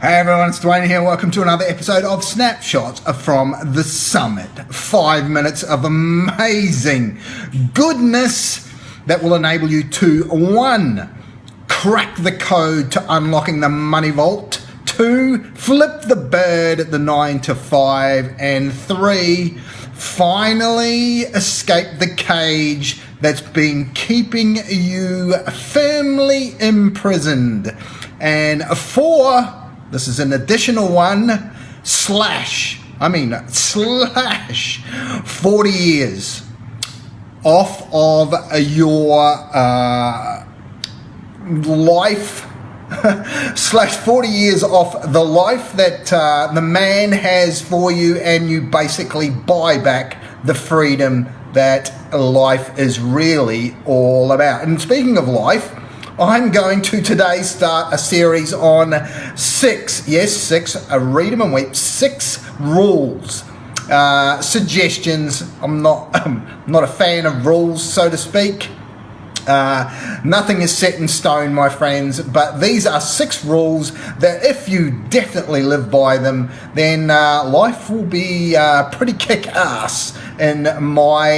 Hey everyone, it's Dwayne here. Welcome to another episode of Snapshots from the Summit. 5 minutes of amazing goodness that will enable you to 1. Crack the code to unlocking the money vault. 2. Flip the bird at the 9 to 5. And 3. Finally escape the cage that's been keeping you firmly imprisoned. And 4. This is an additional one, slash 40 years off of your life, slash 40 years off the life that the man has for you, and you basically buy back the freedom that life is really all about. And speaking of life, I'm going to today start a series on 6, read them and weep, 6 rules, suggestions. I'm not a fan of rules, so to speak. Nothing is set in stone, my friends, but these are 6 rules that if you definitely live by them, then life will be pretty kick-ass, in my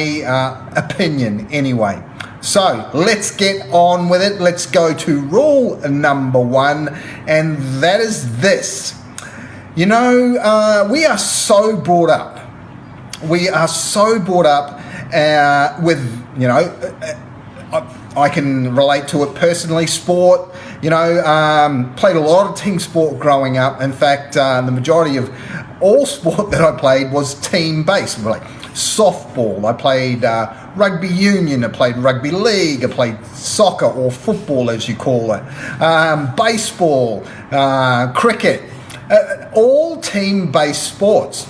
opinion anyway. So let's get on with it. Let's go to rule number 1, and that is this. You know, we are so brought up. We are so brought up with, you know, I can relate to it personally, sport. You know, played a lot of team sport growing up. In fact, the majority of all sport that I played was team-based. Like softball, I played rugby union, I played rugby league, I played soccer or football as you call it, baseball, cricket, all team-based sports.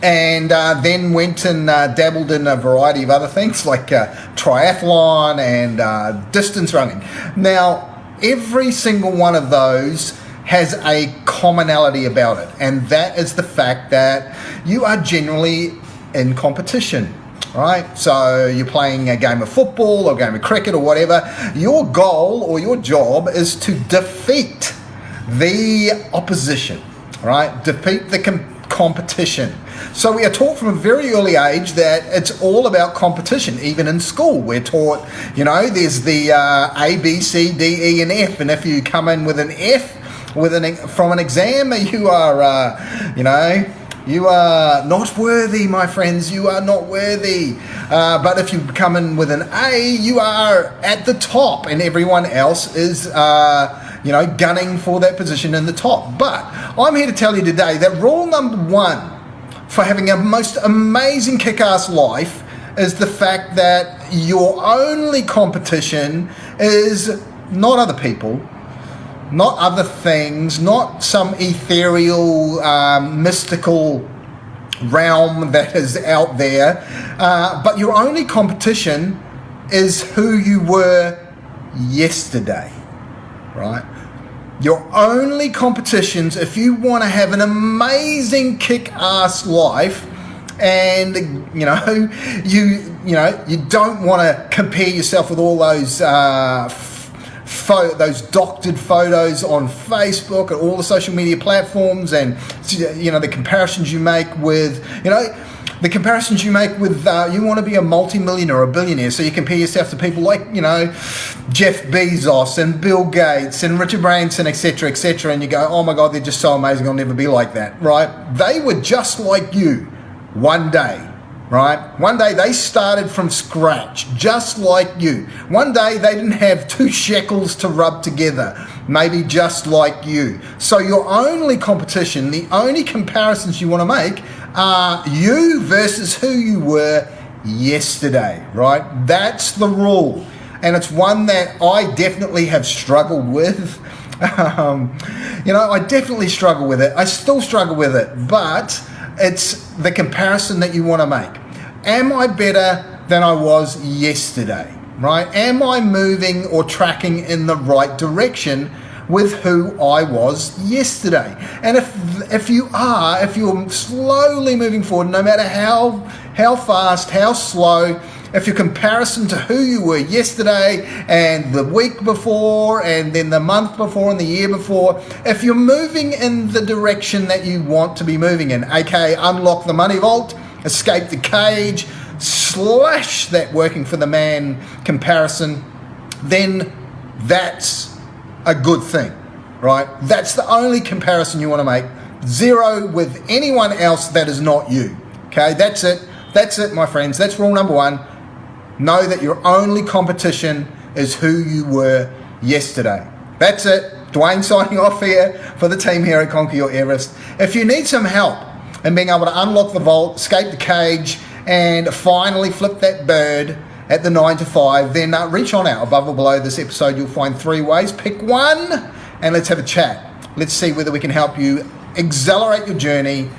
And then went and dabbled in a variety of other things like triathlon and distance running. Now, every single one of those has a commonality about it, and that is the fact that you are generally in competition, right? So you're playing a game of football or a game of cricket or whatever. Your goal or your job is to defeat the opposition, right? Defeat the competition. So we are taught from a very early age that it's all about competition. Even in school, we're taught, you know, there's the A, B, C, D, E, and F. And if you come in with an F from an exam, you are, you are not worthy, my friends. You are not worthy. But if you come in with an A, you are at the top, and everyone else is, gunning for that position in the top. But I'm here to tell you today that rule number 1 for having a most amazing kick-ass life is the fact that your only competition is not other people, not other things, not some ethereal, mystical realm that is out there, but your only competition is who you were yesterday, right? Your only competitions, if you want to have an amazing kick-ass life, and you don't want to compare yourself with all those those doctored photos on Facebook and all the social media platforms, and the comparisons you make with you want to be a multi-millionaire or a billionaire, so you compare yourself to people like, Jeff Bezos and Bill Gates and Richard Branson, etc., and you go, oh my God, they're just so amazing, I'll never be like that, right? They were just like you one day, right? One day they started from scratch, just like you. One day they didn't have 2 shekels to rub together, maybe just like you. So your only competition, the only comparisons you want to make are you versus who you were yesterday, right? That's the rule. And it's one that I definitely have struggled with. I definitely struggle with it. I still struggle with it, but it's the comparison that you want to make. Am I better than I was yesterday, right? Am I moving or tracking in the right direction with who I was yesterday? And if you're slowly moving forward, no matter how fast, how slow, if your comparison to who you were yesterday and the week before and then the month before and the year before, if you're moving in the direction that you want to be moving in, aka unlock the money vault, escape the cage, slash that working for the man comparison, then that's a good thing, right? That's the only comparison you want to make. Zero with anyone else that is not you. Okay, that's it. That's it, my friends. That's rule number one. Know that your only competition is who you were yesterday. That's it. Dwayne signing off here for the team here at Conquer Your Everest. If you need some help in being able to unlock the vault, escape the cage, and finally flip that bird at the 9 to 5, then reach on out above or below this episode. You'll find 3 ways. Pick one and let's have a chat. Let's see whether we can help you accelerate your journey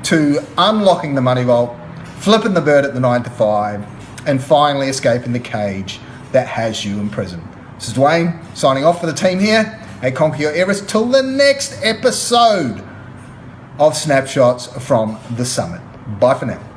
to unlocking the money vault, flipping the bird at the 9 to 5, and finally escaping the cage that has you imprisoned. This is Dwayne signing off for the team here at Conquer Your Everest. Till the next episode of Snapshots from the Summit. Bye for now.